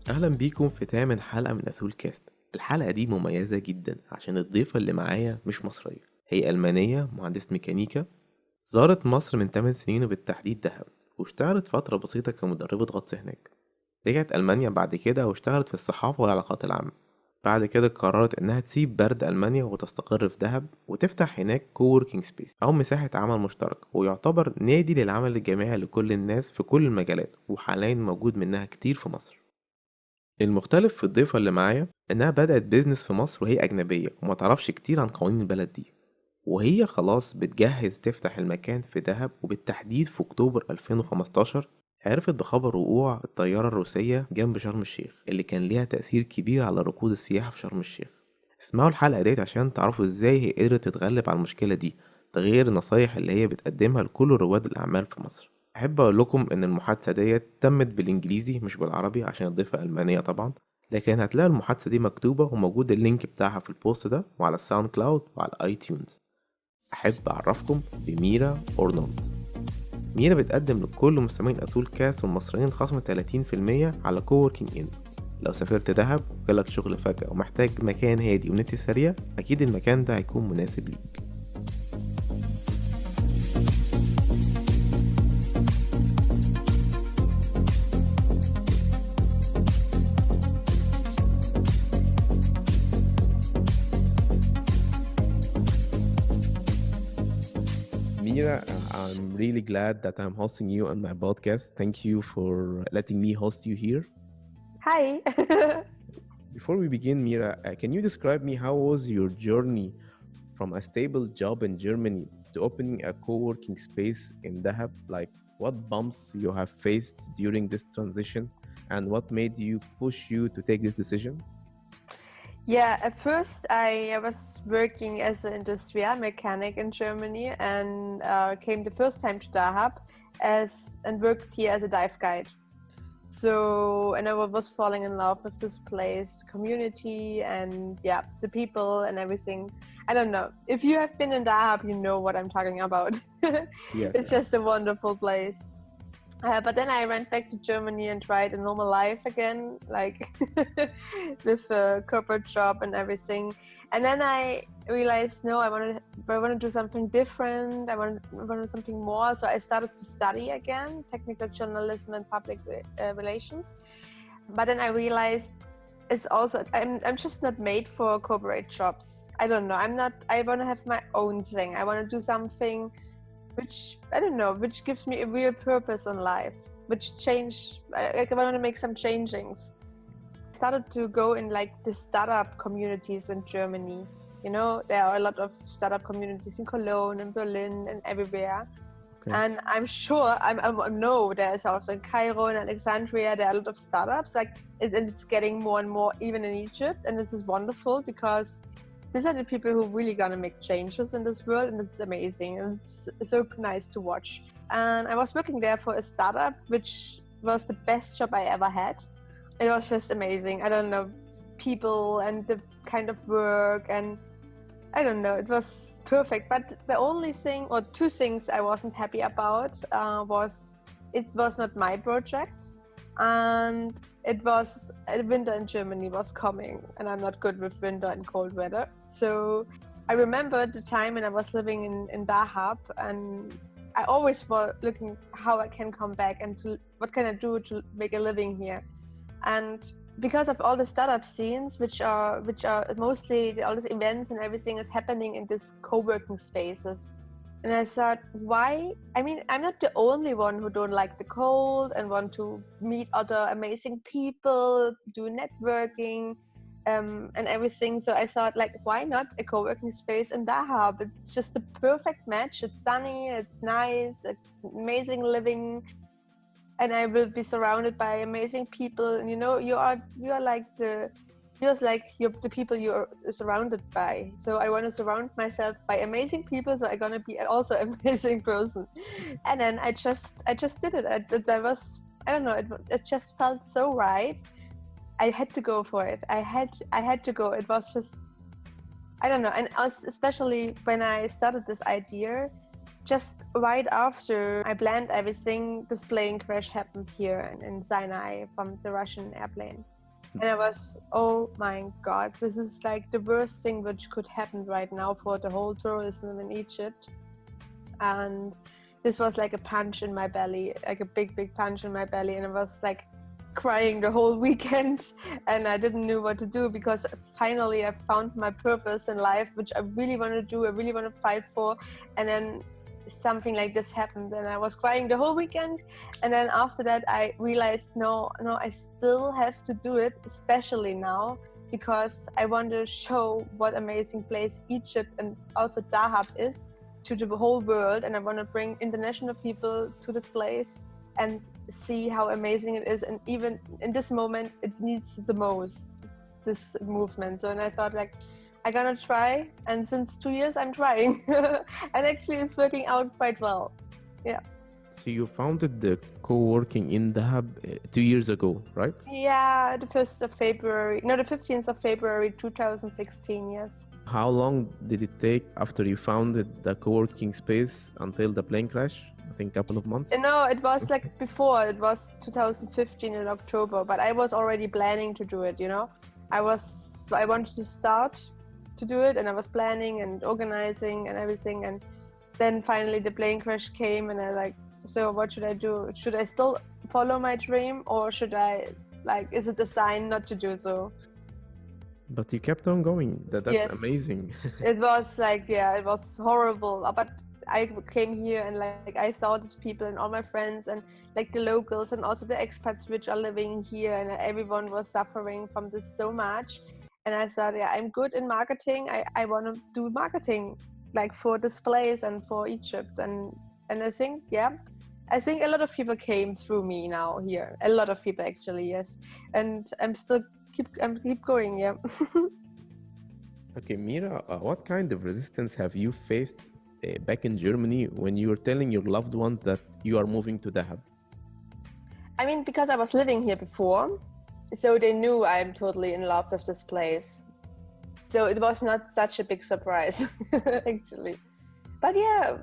اهلا بيكم في ثامن حلقة من اثول كاست. الحلقة دي مميزة جدا عشان الضيفة اللي معايا مش مصرية، هي المانية مهندسة مكانيكا. زارت مصر من 8 سنين وبالتحديد دهب، واشتغلت فترة بسيطة كمدربة غطس هناك. رجعت ألمانيا بعد كده واشتغلت في الصحافة والعلاقات العامة. بعد كده قررت انها تسيب برد ألمانيا وتستقر في دهب وتفتح هناك كووركينج سبيس او مساحة عمل مشترك، ويعتبر نادي للعمل الجماعي لكل الناس في كل المجالات، وحاليا موجود منها كتير في مصر. المختلف في الضيفة اللي معايا إنها بدأت بيزنس في مصر وهي أجنبية وما تعرفش كتير عن قوانين البلد دي، وهي خلاص بتجهز تفتح المكان في دهب، وبالتحديد في أكتوبر 2015 عرفت بخبر وقوع الطيارة الروسية جنب شرم الشيخ اللي كان ليها تأثير كبير على ركود السياحة في شرم الشيخ. اسمعوا الحلقة ديت عشان تعرفوا ازاي هي قدرت تتغلب على المشكلة دي، ده غير النصايح اللي هي بتقدمها لكل رواد الأعمال في مصر. أحب أقول لكم إن المحادثة ديت تمت بالإنجليزي مش بالعربي عشان الضيفة ألمانية طبعا، لكن هتلاقي المحادثة دي مكتوبة وموجود اللينك بتاعها في البوست ده وعلى الساوند كلاود وعلى اي تيونز. أحب أعرفكم بميرا اورنولد. ميرا بتقدم لكل مستمعين أثول كاست والمصريين خصم 30% على كووركينج إن. لو سافرت دهب وجالك شغل فجأة ومحتاج مكان هادي ونت سريع، أكيد المكان ده هيكون مناسب ليك. Mira, I'm really glad that I'm hosting you on my podcast. Thank you for letting me host you here. Hi. Before we begin, Mira, can you describe me how was your journey from a stable job in Germany to opening a co-working space in Dahab? Like, what bumps you have faced during this transition, and what made you push you to take this decision? Yeah, at first I was working as an industrial mechanic in Germany and came the first time to Dahab and worked here as a dive guide. So, and I was falling in love with this place, community, and yeah, the people and everything. I don't know. If you have been in Dahab, you know what I'm talking about. Yes, It's just a wonderful place. But then I went back to Germany and tried a normal life again, like with a corporate job and everything. And then I realized, no, I want to do something different. I wanted something more. So I started to study again, technical journalism and public relations. But then I realized it's also, I'm just not made for corporate jobs. I don't know. I want to have my own thing. I want to do something which, I don't know, which gives me a real purpose in life, I want to make some changings. I started to go in like the startup communities in Germany. You know, there are a lot of startup communities in Cologne and Berlin and everywhere. Okay. And I'm sure, I know there's also in Cairo and Alexandria, there are a lot of startups, and it's getting more and more even in Egypt. And this is wonderful because these are the people who are really gonna make changes in this world, and it's amazing, and it's so nice to watch. And I was working there for a startup, which was the best job I ever had. It was just amazing. I don't know, people and the kind of work, and I don't know, it was perfect. But the only thing, or two things I wasn't happy about was it was not my project, and winter in Germany was coming, and I'm not good with winter and cold weather. So I remember the time when I was living in Dahab, and I always was looking how I can come back and what can I do to make a living here. And because of all the startup scenes, which are mostly all these events and everything is happening in these co-working spaces. And I thought, why? I mean, I'm not the only one who don't like the cold and want to meet other amazing people, do networking, and everything. So I thought, like, why not a co-working space in Dahab? It's just the perfect match. It's sunny, it's nice, it's amazing living, and I will be surrounded by amazing people. And you know, you are like the people you're surrounded by. So I want to surround myself by amazing people, so I'm gonna be also an amazing person. And then I just did it. I don't know, it just felt so right. I had to go for it. I had to go. It was just, I don't know. And especially when I started this idea, just right after I planned everything, this plane crash happened here in Sinai from the Russian airplane. And I was, oh my God, this is like the worst thing which could happen right now for the whole tourism in Egypt. And this was like a punch in my belly, like a big punch in my belly. And I was like crying the whole weekend, and I didn't know what to do, because finally I found my purpose in life, which I really want to do, I really want to fight for. And then something like this happened, and I was crying the whole weekend. And then after that I realized, no, I still have to do it, especially now, because I want to show what amazing place Egypt and also Dahab is to the whole world. And I want to bring international people to this place and see how amazing it is. And even in this moment, it needs the most, this movement. So, and I thought, like, I'm gonna try. And since 2 years, I'm trying. And actually, it's working out quite well. Yeah. So you founded the co-working in Dahab 2 years ago, right? Yeah, the 15th of February 2016, yes. How long did it take after you founded the co-working space until the plane crash? I think a couple of months? No, it was like before. It was 2015 in October, but I was already planning to do it, you know. I wanted to start to do it, and I was planning and organizing and everything. And then finally the plane crash came, and I like, so what should I do? Should I still follow my dream, or should I, like, is it a sign not to do so? But you kept on going. That's Yes. amazing. It was like, yeah, it was horrible. But I came here, and like I saw these people and all my friends and like the locals and also the expats which are living here, and everyone was suffering from this so much. And I thought, yeah, I'm good in marketing. I want to do marketing like for this place and for Egypt. And I think, yeah, I think a lot of people came through me now here. A lot of people actually, yes. And I'm still keep going, yeah. Okay, Mira, what kind of resistance have you faced back in Germany when you were telling your loved ones that you are moving to Dahab? I mean, because I was living here before, so they knew I'm totally in love with this place. So it was not such a big surprise, actually. But yeah,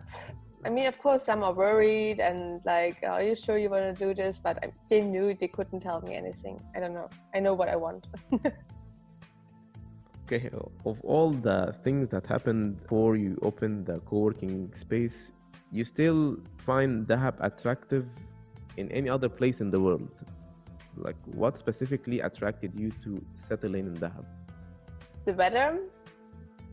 I mean, of course, some are worried and like, are you sure you want to do this? But they knew, they couldn't tell me anything. I don't know. I know what I want. Okay, of all the things that happened before you opened the co-working space, you still find Dahab attractive in any other place in the world? Like, what specifically attracted you to settle in Dahab? The weather,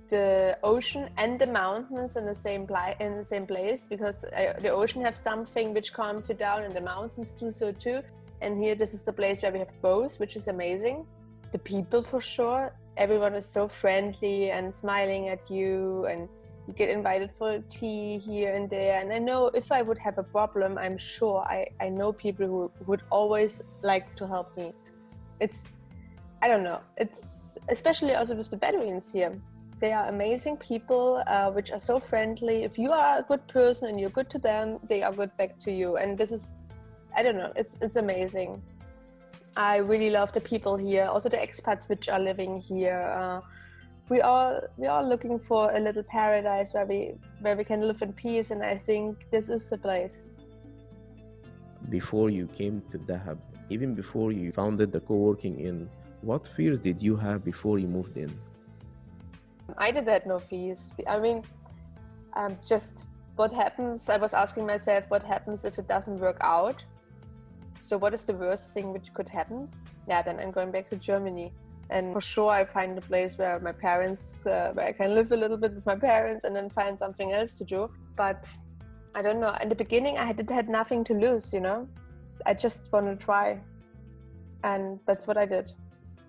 the ocean and the mountains in the same place, because the ocean has something which calms you down, and the mountains do so too. And here, this is the place where we have both, which is amazing. The people, for sure, everyone is so friendly and smiling at you, and you get invited for tea here and there. And I know if I would have a problem, I'm sure I know people who would always like to help me. I don't know, it's especially also with the Bedouins here. They are amazing people, which are so friendly. If you are a good person and you're good to them, they are good back to you. And this is, I don't know, it's amazing. I really love the people here, also the expats which are living here. We are looking for a little paradise where we can live in peace, and I think this is the place. Before you came to Dahab, even before you founded the co-working Inn, what fears did you have before you moved in? I did had no fears. I mean, just what happens? I was asking myself, what happens if it doesn't work out? So what is the worst thing which could happen? Yeah, then I'm going back to Germany. And for sure, I find a place where my parents, where I can live a little bit with my parents, and then find something else to do. But I don't know. In the beginning, I had nothing to lose, you know? I just want to try. And that's what I did.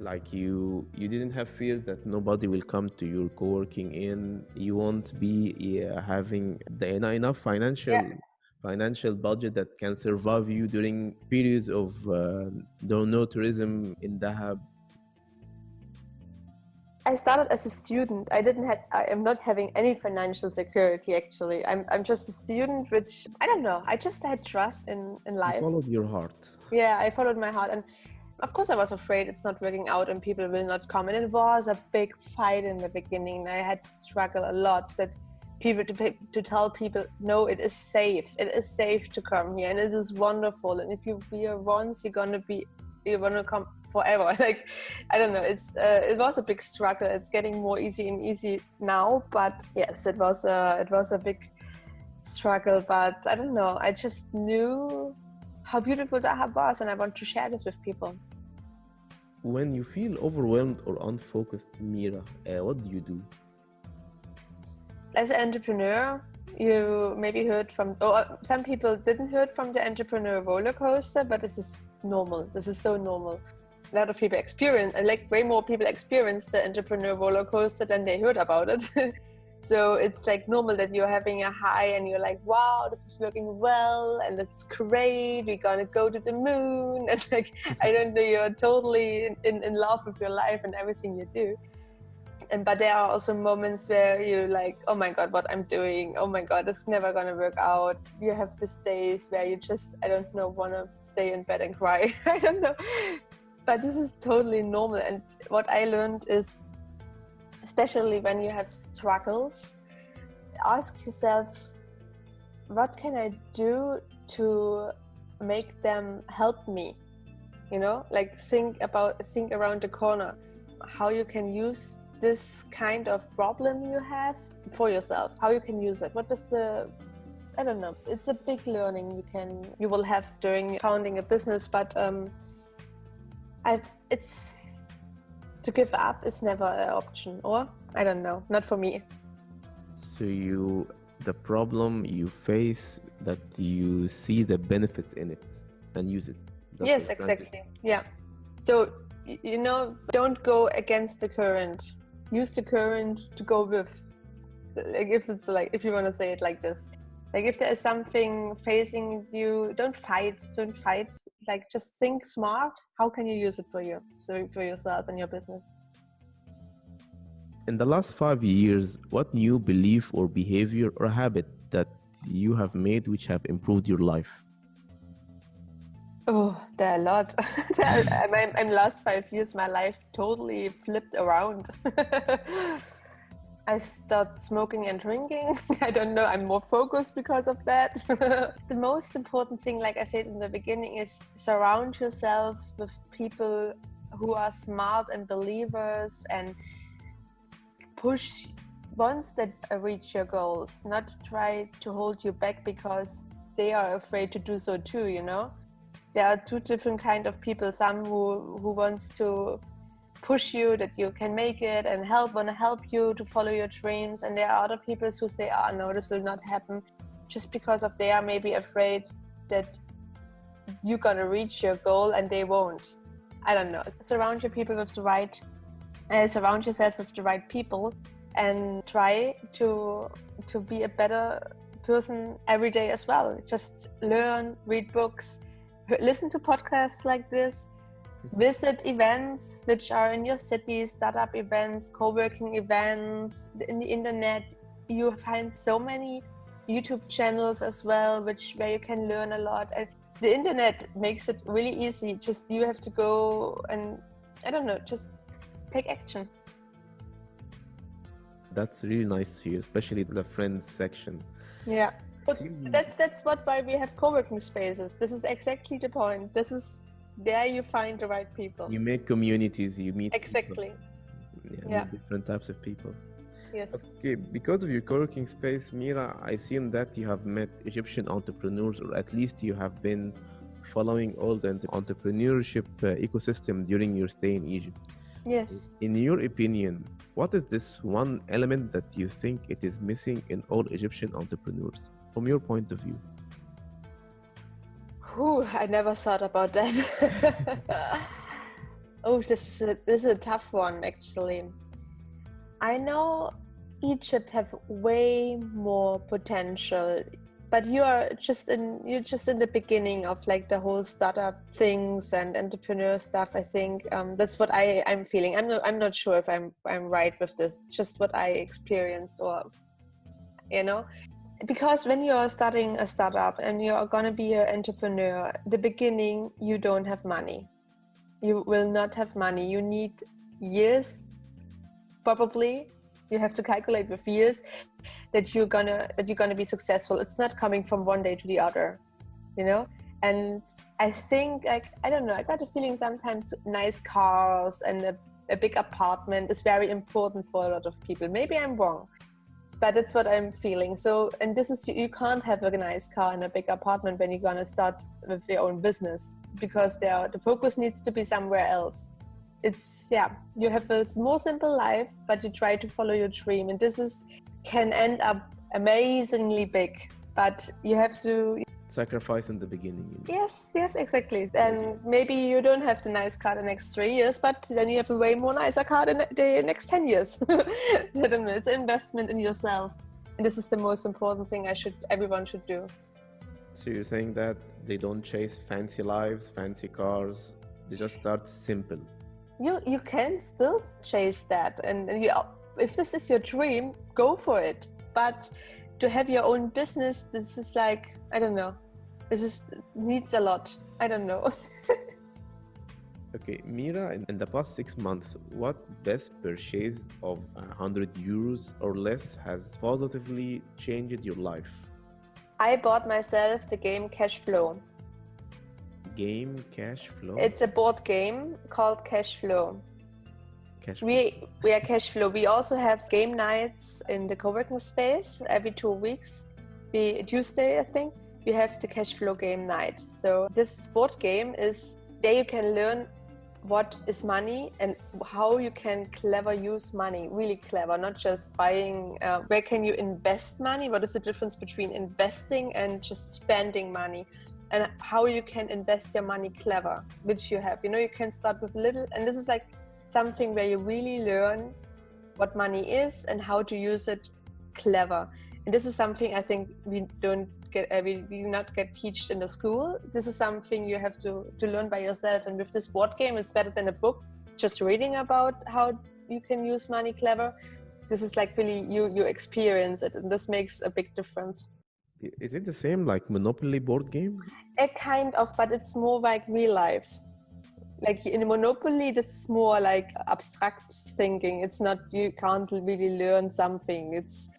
Like you didn't have fear that nobody will come to your co-working Inn. You won't be having enough financial budget that can survive you during periods of no tourism in Dahab. I started as a student. I am not having any financial security, actually. I'm just a student, which, I don't know, I just had trust in life. You followed your heart. Yeah, I followed my heart. And of course I was afraid it's not working out and people will not come. And it was a big fight in the beginning. I had to struggle a lot that people to tell people, no, it is safe. It is safe to come here and it is wonderful. And if you be here once, you're gonna come forever. Like, I don't know. It was a big struggle. It's getting more easy and easy now, but yes, it was a big struggle. But I don't know. I just knew how beautiful Dahab was, and I want to share this with people. When you feel overwhelmed or unfocused, Mira, what do you do? As an entrepreneur, you maybe heard from, or some people didn't heard from the entrepreneur roller coaster, but this is normal. This is so normal. A lot of people experience, like way more people experience the entrepreneur roller coaster than they heard about it. So it's like normal that you're having a high and you're like, wow, this is working well and it's great. We're gonna go to the moon. And like, I don't know, you're totally in love with your life and everything you do. But there are also moments where you're like, oh my God, what I'm doing. Oh my God, it's never gonna work out. You have these days where you just, I don't know, wanna stay in bed and cry. I don't know. But this is totally normal. And what I learned is, especially when you have struggles, ask yourself, what can I do to make them help me? You know, like think around the corner, how you can use this kind of problem you have for yourself, how you can use it. What is I don't know, it's a big learning you will have during founding a business, but it's to give up is never an option, or I don't know, not for me. So the problem you face, that you see the benefits in it and use it. Yes, exactly. Yeah. So, you know, don't go against the current. Use the current to go with. Like if you want to say it like this. Like if there is something facing you, don't fight. Like just think smart. How can you use it for yourself and your business? In the last 5 years, what new belief or behavior or habit that you have made which have improved your life? Oh, there are a lot. In the last 5 years, my life totally flipped around. I stopped smoking and drinking. I don't know, I'm more focused because of that. The most important thing, like I said in the beginning, is surround yourself with people who are smart and believers and push once that reach your goals, not try to hold you back because they are afraid to do so too, you know? There are two different kind of people, some who wants to push you that you can make it and want to help you to follow your dreams, and there are other people who say, oh no, this will not happen, just because of they are maybe afraid that you're gonna reach your goal and they won't. I don't know. Surround yourself with the right people and try to be a better person every day as well. Just learn, read books, listen to podcasts like this, visit events which are in your city, startup events, co-working events. In the internet, you find so many YouTube channels as well, where you can learn a lot. And the internet makes it really easy. Just you have to go and, I don't know, just take action. That's really nice to hear, especially the friends section. Yeah. But that's why we have co-working spaces. This is exactly the point. There you find the right people. You make communities, you meet exactly. Meet different types of people. Yes. Okay, because of your co-working space, Mira, I assume that you have met Egyptian entrepreneurs, or at least you have been following all the entrepreneurship ecosystem during your stay in Egypt. Yes. In your opinion, what is this one element that you think it is missing in all Egyptian entrepreneurs, from your point of view? I never thought about that. Oh, this is a tough one, actually. I know Egypt have way more potential, but you're just in the beginning of like the whole startup things and entrepreneur stuff. I think that's what I'm feeling. I'm not sure if I'm right with this. It's just what I experienced, or you know. Because when you're starting a startup and you're going to be an entrepreneur, the beginning, you don't have money. you will not have money. You need years, probably. You have to calculate with years that you're gonna be successful. It's not coming from one day to the other, you know. And I think, like, I don't know, I got a feeling sometimes nice cars and a big apartment is very important for a lot of people. Maybe I'm wrong, but that's what I'm feeling. So, and this is, you can't have a nice car and a big apartment when you're gonna start with your own business, because the focus needs to be somewhere else. It's, yeah, you have a more simple life, but you try to follow your dream, and this can end up amazingly big, but you have to sacrifice in the beginning, you know? Yes, exactly. And maybe you don't have the nice car the next 3 years, but then you have a way more nicer car the next 10 years. I don't know, it's an investment in yourself, and this is the most important thing everyone should do. So you're saying that they don't chase fancy lives, fancy cars, they just start simple. You can still chase that, and if this is your dream, go for it. But to have your own business, this is like, I don't know, needs a lot. I don't know. Okay, Mira, in the past 6 months, what best purchase of 100 euros or less has positively changed your life? I bought myself the game Cash Flow. Game Cash Flow? It's a board game called Cash Flow. Cash Flow. We are Cash Flow. We also have game nights in the co-working space every 2 weeks. Tuesday, I think, we have the Cash Flow game night. So this board game is, there you can learn what is money and how you can clever use money, really clever, not just buying, where can you invest money, what is the difference between investing and just spending money, and how you can invest your money clever, which you have. You know, you can start with little, and this is like something where you really learn what money is and how to use it clever. And this is something I think we don't get, we not get taught in the school. This is something you have to learn by yourself. And with this board game, it's better than a book, just reading about how you can use money clever. This is like really, you experience it, and this makes a big difference. Is it the same like Monopoly board game? A kind of, but it's more like real life. Like in Monopoly, this is more like abstract thinking. It's not, you can't really learn something. It's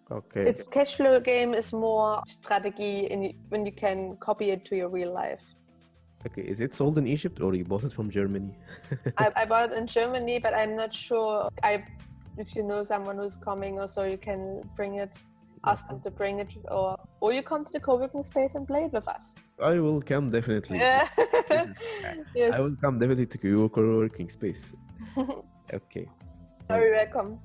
Cash Flow game is more strategy, and when you can copy it to your real life. Okay, is it sold in Egypt or you bought it from Germany? I bought it in Germany, but I'm not sure. If you know someone who's coming or so, you can bring it. Ask them to bring it, or you come to the co-working space and play it with us. I will come definitely. Yes. I will come definitely to your co-working space. Okay. Very welcome.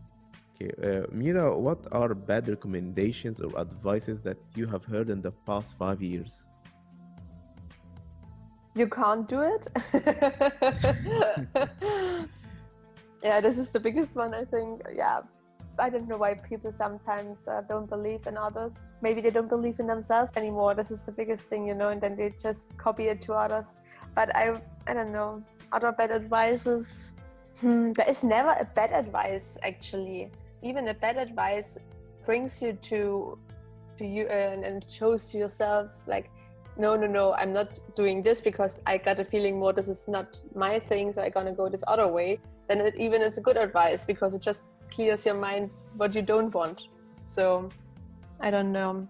Okay, Mira, what are bad recommendations or advices that you have heard in the past 5 years? You can't do it. Yeah, this is the biggest one, I think. Yeah. I don't know why people sometimes don't believe in others. Maybe they don't believe in themselves anymore. This is the biggest thing, you know, and then they just copy it to others. But I don't know. Other bad advices? There is never a bad advice, actually. Even a bad advice brings you to you and shows yourself like, no, I'm not doing this because I got a feeling more this is not my thing, so I'm gonna go this other way. Then it's a good advice because it just clears your mind what you don't want. So I don't know.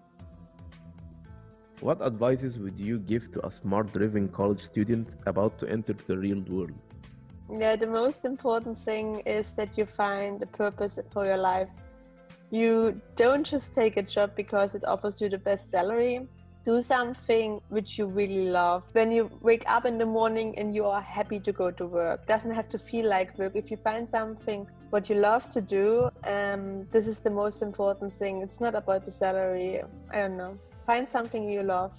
What advices would you give to a smart driven college student about to enter the real world? Yeah, the most important thing is that you find a purpose for your life. You don't just take a job because it offers you the best salary. Do something which you really love. When you wake up in the morning and you are happy to go to work, it doesn't have to feel like work. If you find something what you love to do, this is the most important thing. It's not about the salary. I don't know. Find something you love.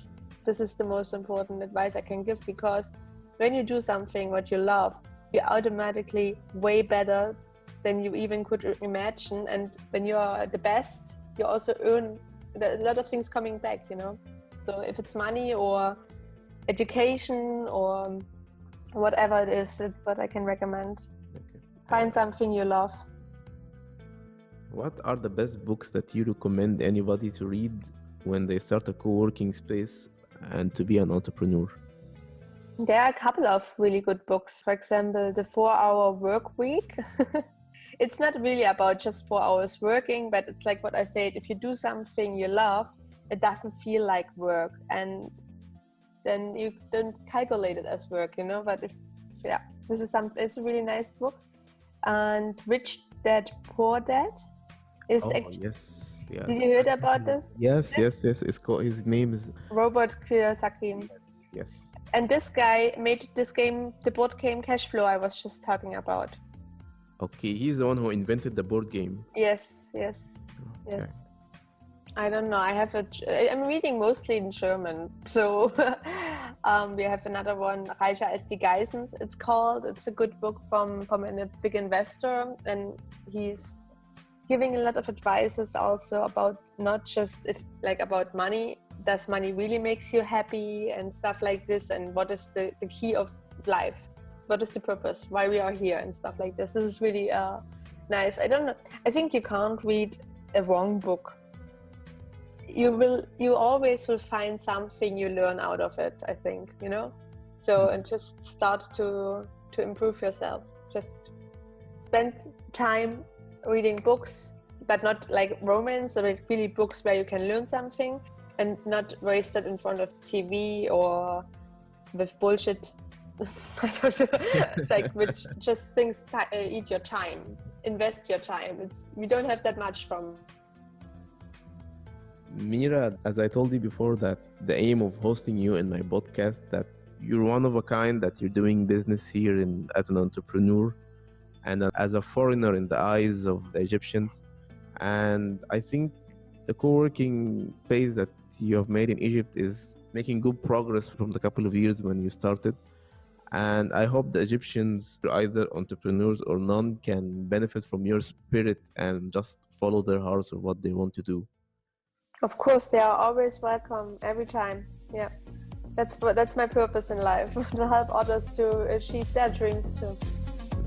This is the most important advice I can give, because when you do something what you love, you're automatically way better than you even could imagine. And when you are the best, you also earn a lot of things coming back, you know. So if it's money or education or whatever it is, it's what I can recommend. Okay. Find something you love. What are the best books that you recommend anybody to read when they start a co-working space and to be an entrepreneur? There are a couple of really good books. For example, The 4-Hour Work Week. It's not really about just 4 hours working, but it's like what I said, if you do something you love, it doesn't feel like work, and then you don't calculate it as work, you know. But it's a really nice book. And Rich Dad Poor Dad is Yes. Yeah. Did you hear about this? Yes. It's called, his name is Robert Kiyosaki. Yes. And this guy made this game, the board game Cashflow I was just talking about. Okay, he's the one who invented the board game. Yes. I don't know. I'm reading mostly in German, so we have another one, Reicher als die Geissens. It's called. It's a good book from a big investor, and he's giving a lot of advices also about not just about money. Does money really makes you happy and stuff like this, and what is the key of life? What is the purpose? Why we are here and stuff like this. This is really nice. I don't know. I think you can't read a wrong book. You always will find something you learn out of it, I think, you know. So, and just start to improve yourself. Just spend time reading books, but not like romance, but really books where you can learn something, and not waste it in front of TV or with bullshit. I don't know. It's like which just things eat your time. Invest your time. We don't have that much from. Mira, as I told you before, that the aim of hosting you in my podcast, that you're one of a kind, that you're doing business here as an entrepreneur and as a foreigner in the eyes of the Egyptians. And I think the co-working space that you have made in Egypt is making good progress from the couple of years when you started. And I hope the Egyptians, either entrepreneurs or none, can benefit from your spirit and just follow their hearts or what they want to do. Of course, they are always welcome every time. Yeah, that's my purpose in life, to help others to achieve their dreams too.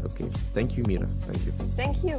Okay, thank you, Mira. Thank you. Thank you.